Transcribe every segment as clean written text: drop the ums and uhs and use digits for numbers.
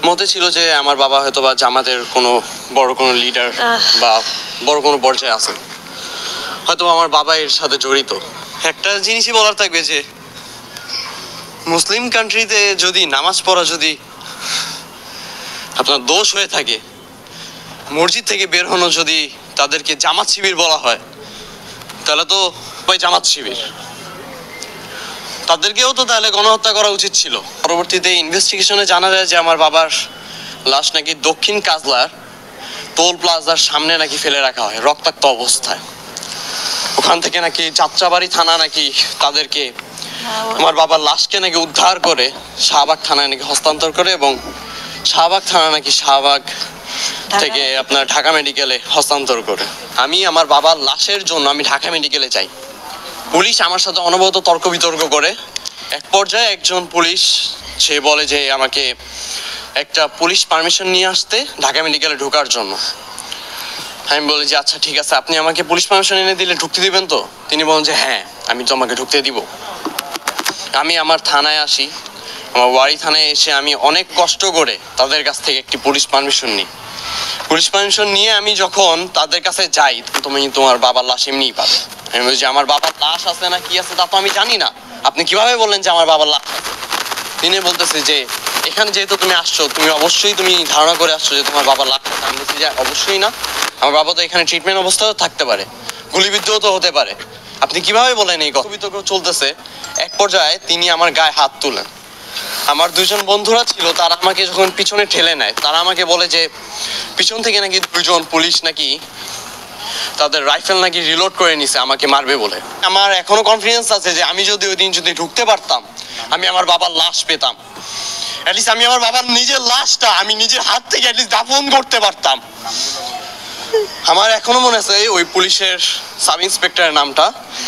মতে ছিল যে আমার বাবা হয়তো বা জামাতের কোনো বড় কোনো লিডার বা বড় কোনো পর্যায়ে আছে, হয়তো আমার বাবা এর সাথে জড়িত। একটা জিনিসই বলার থাকবে যে মুসলিম কান্ট্রিতে যদি নামাজ পড়া যদি আপনার দোষ হয়ে থাকে, মসজিদ থেকে বের হনো যদি তাদেরকে জামাত শিবির বলা হয়, তাহলে তো ভাই জামাত শিবির, তাদেরকেও তো তাহলে গণহত্যা করা উচিত ছিল। পরবর্তীতে ইনভেস্টিগেশনে জানা যায় যে আমার বাবার লাশ নাকি দক্ষিণ কাজলার টোল প্লাজার সামনে নাকি ফেলে রাখা হয় রক্তাক্ত অবস্থায়। ওখান থেকে নাকি যাত্রাবাড়ি থানা নাকি তাদেরকে আমার বাবার লাশকে নাকি উদ্ধার করে শাহবাগ থানায় নাকি হস্তান্তর করে, এবং শাহবাগ থানা নাকি শাহবাগ থেকে আপনার ঢাকা মেডিকেলে হস্তান্তর করে। আমি আমার বাবার লাশের জন্য আমি ঢাকা মেডিকেলে যাই। পুলিশ আমার সাথে অনবরত তর্ক বিতর্ক করে। এক পর্যায়ে একজন পুলিশ সে বলে যে আমাকে একটা পুলিশ পারমিশন নিয়ে আসতে ঢাকা মেডিকেলে ঢোকার জন্য। আমি বলি যে আচ্ছা ঠিক আছে, আপনি আমাকে পুলিশ পারমিশন এনে দিলে ঢুকতে দিবেন তো? তিনি বলেন যে হ্যাঁ, আমি তো আমাকে ঢুকতে দিব। আমি আমার থানায় আসি, আমার ওয়ারি থানায় এসে আমি অনেক কষ্ট করে তাদের কাছ থেকে একটি পুলিশ পারমিশন নিই। পুলিশ পারমিশন নিয়ে আমি যখন তাদের কাছে যাই, তুমি তোমার বাবার লাশ এমনিই পাবে। আমি বলছি আমার বাবার লাশ আছে না কি আছে তা তো আমি জানি না, আপনি কিভাবে বললেন যে আমার বাবার লাশ আছে? তিনি বলতেছে যে এখানে যেহেতু তুমি আসছো, তুমি অবশ্যই তুমি ধারণা করে আসছো যে তোমার বাবার লাশ আছে। আমি বলছি যে অবশ্যই না, আমার বাবা তো এখানে ট্রিটমেন্ট অবস্থাতেও থাকতে পারে, গুলিবিদ্ধও তো হতে পারে, আপনি কিভাবে বলেন? এই বিতর্ক চলতেছে। এক পর্যায়ে তিনি আমার গায়ে হাত তুলেন। আমার দুজন বন্ধুরা ছিল, তারা আমাকে যখন পিছনে ঠেলে নেয়, তারা আমাকে বলে যে পিছন থেকে নাকি দুজন পুলিশ নাকি তাদের রাইফেল নাকি রিলোড করে নিছে আমাকে মারবে বলে। আমার এখনো কনফিডেন্স আছে যে আমি যদি ওই দিন যদি ঢুকতে পারতাম, আমি আমার বাবার লাশ পেতাম। অ্যাটলিস্ট আমি আমার বাবার নিজের লাশটা আমি নিজের হাত থেকে অ্যাটলিস্ট দাফন করতে পারতাম। আমার এখনো মনে আছে ওই পুলিশের সাব ইন্সপেক্টরের নামটা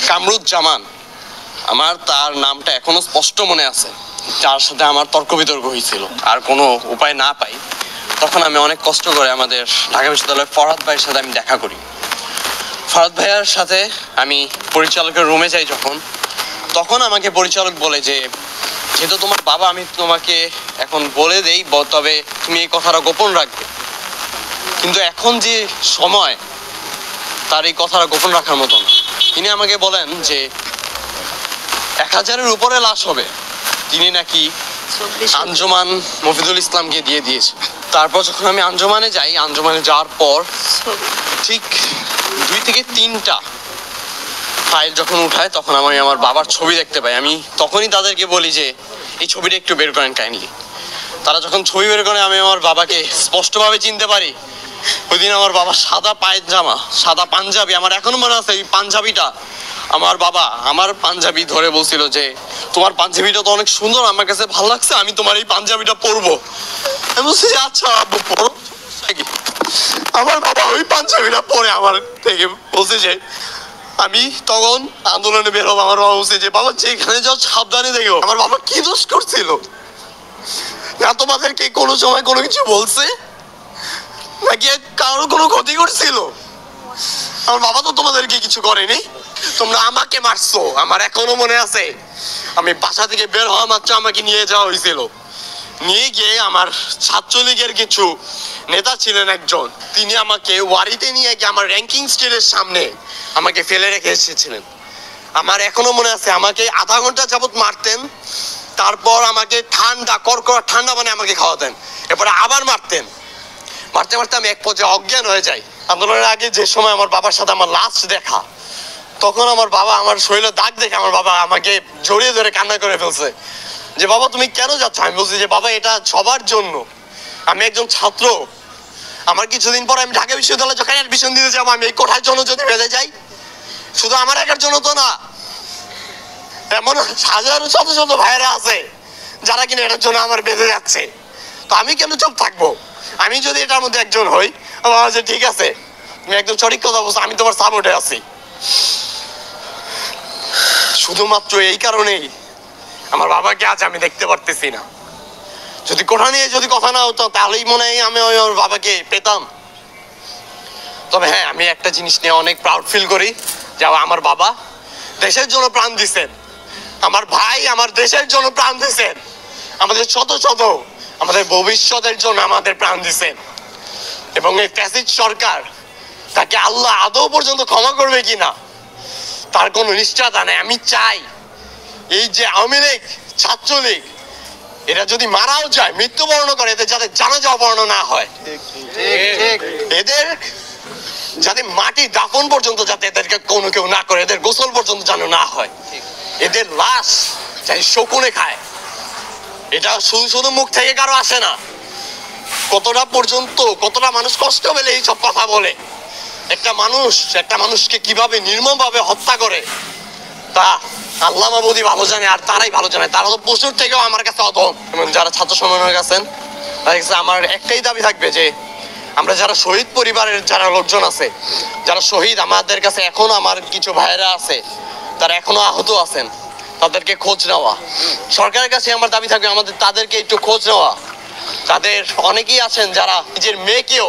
কামরুজ্জামান, আমার তার নামটা এখনো স্পষ্ট মনে আছে। যার সাথে আমার তর্ক বিতর্ক হয়েছিল, আর কোনো উপায় না পাই তখন আমি অনেক কষ্ট করে আমাদের ঢাকা বিশ্ববিদ্যালয়ের ফরহাদ ভাইয়ের সাথে আমি দেখা করি। ফরহাদ ভাইয়ার সাথে আমি পরিচালকের রুমে যাই যখন, তখন আমাকে পরিচালক বলে যে যেহেতু তোমার বাবা, আমি তোমাকে এখন বলে দেই, তবে তুমি এই কথাটা গোপন রাখবে, কিন্তু এখন যে সময় তার এই কথাটা গোপন রাখার মতো না। তিনি আমাকে বলেন যে 1000-এর উপরে লাশ হবে, তিনি নাকি আঞ্জুমান মফিদুল ইসলামকে দিয়ে দিয়েছে। তারপর যখন আমি আঞ্জুমানে যাই, আঞ্জুমানে যাওয়ার পর ঠিক 2 থেকে 3টা ফাইল যখন উঠায়, তখন আমি আমার বাবার ছবি দেখতে পাই। আমি তখনই তাদেরকে বলি যে এই ছবিটা একটু বের করেন কাইন্ডলি। তারা যখন ছবি বের করে, আমি আমার বাবাকে স্পষ্টভাবে চিনতে পারি। ওই দিন আমার বাবা সাদা পায়জামা, সাদা পাঞ্জাবি, আমার এখনো মনে আছে এই পাঞ্জাবিটা। আমার বাবা আমার পাঞ্জাবি ধরে বলছিল যে তোমার পাঞ্জাবিটা তো অনেক সুন্দর, আমার কাছে ভালো লাগছে, আমি তোমার এই পাঞ্জাবিটা পরবো। আমি বলছি যে আচ্ছা পরো। আমার বাবা ওই পাঞ্জাবিটা পরে আমার থেকে বলছে যে আমি তখন আন্দোলনে বের হবো। আমার বাবা বলছে যে বাবা যেখানে যাও সাবধানে দেখো। আমার বাবা কি দোষ করছিল না? তোমাদেরকে কোনো সময় কোনো কিছু বলছে নাকি কারোর কোনো ক্ষতি করছিল? আমার বাবা তো তোমাদেরকে কিছু করেনি, তোমরা আমাকে মারছো। আমার এখনো মনে আছে, আমি বাসা থেকে বের হওয়া মাত্র আমাকে নিয়ে যাওয়া হয়েছিল। নিয়ে গিয়ে আমার ছাত্রলীগের কিছু নেতা ছিলেন একজন, তিনি আমাকে ওয়ারিতে নিয়ে গিয়ে আমার র্যাঙ্কিং স্টেজের সামনে আমাকে ফেলে রেখে এসেছিলেন। আমার এখনো মনে আছে, আমাকে আধা ঘন্টা যাবত মারতেন, তারপর আমাকে ঠান্ডা কড়কড়া ঠান্ডা মানে আমাকে খাওয়াতেন, এরপরে আবার মারতেন। মারতে মারতে আমি এক পর্যায়ে অজ্ঞান হয়ে যাই। আন্দোলনের আগে যে সময় আমার বাবার সাথে আমার লাস্ট দেখা, তখন আমার বাবা আমার শরীরে দাগ দেখে আমার বাবা আমাকে জড়িয়ে ধরে কান্না করে ফেলছে যে বাবা তুমি কেন যাচ্ছ? আমি বলছি যে বাবা এটা সবার জন্য, আমি একজন ছাত্র, আমার কিছুদিন পর আমি ঢাকা বিশ্ববিদ্যালয়ে যখন অ্যাডমিশন দিতে যাবো, আমি এই কোঠার জন্য যদি বেঁধে যাই, শুধু আমার একার জন্য তো না, এমন হাজারো শত শত ভাইয়েরা আছে যারা কিনা এটার জন্য আমার বেঁধে যাচ্ছে। তো আমি কেন চুপ থাকবো? আমি যদি এটার মধ্যে একজন হই, আমার যে ঠিক আছে তুমি একদম সঠিক কথা বলছো, আমি তোমার সাপোর্টে আছি। শুধুমাত্র এই কারণেই আমার বাবাকে আজ আমি দেখতে পারতেছি না। যদি কোঠা নিয়ে যদি কথা না হতো, তাহলেই মনে হয় আমি ওর বাবাকে পেতাম। তবে হ্যাঁ, আমি একটা জিনিস নিয়ে অনেক প্রাউড ফিল করি যে আমার বাবা দেশের জন্য প্রাণ দিচ্ছেন, আমার ভাই আমার দেশের জন্য প্রাণ দিচ্ছেন, আমাদের শত শত আমাদের ভবিষ্যতের জন্য আমাদের প্রাণ দিছেন, এবং এই ফ্যাসিস্ট সরকার তাকে আল্লাহ আদৌ পর্যন্ত ক্ষমা করবে কিনা তার কোনো নিশ্চয়তা নেই। আমি চাই এই যে আওয়ামী লীগ, ছাত্রলীগ, এরা যদি মারাও যায়, মৃত্যুবরণ করে, এদের যাতে জানাজা অপহরণ না হয়, এদের যাতে মাটি দাফন পর্যন্ত যাতে এদেরকে কোনো কেউ না করে, এদের গোসল পর্যন্ত যেন না হয়, এদের লাশ যাতে শকুনে খায়। এটা শুধু শুধু মুখ থেকে কারো আসে না, কতটা মানুষ কষ্ট পেলে এইসব কথা বলে। একটা মানুষকে কিভাবে নির্মমভাবে হত্যা করে তা আল্লাহ মাবুদি ভালো জানে, আর তারাই ভালো জানে। তারা তো পশুর থেকেও আমার কাছে অধম। এবং যারা ছাত্র সমন্বয়ক আছেন, তাদের কাছে আমার একটাই দাবি থাকবে যে আমরা যারা শহীদ পরিবারের যারা লোকজন আছে, যারা শহীদ, আমাদের কাছে এখনো আমার কিছু ভাইয়েরা আছে, তারা এখনো আহত আছেন, তাদেরকে খোঁজ নেওয়া। সরকারের কাছে আমার দাবি থাকবে আমাদের তাদেরকে একটু খোঁজ নেওয়া। তাদের অনেকেই আছেন যারা নিজের মেয়েকেও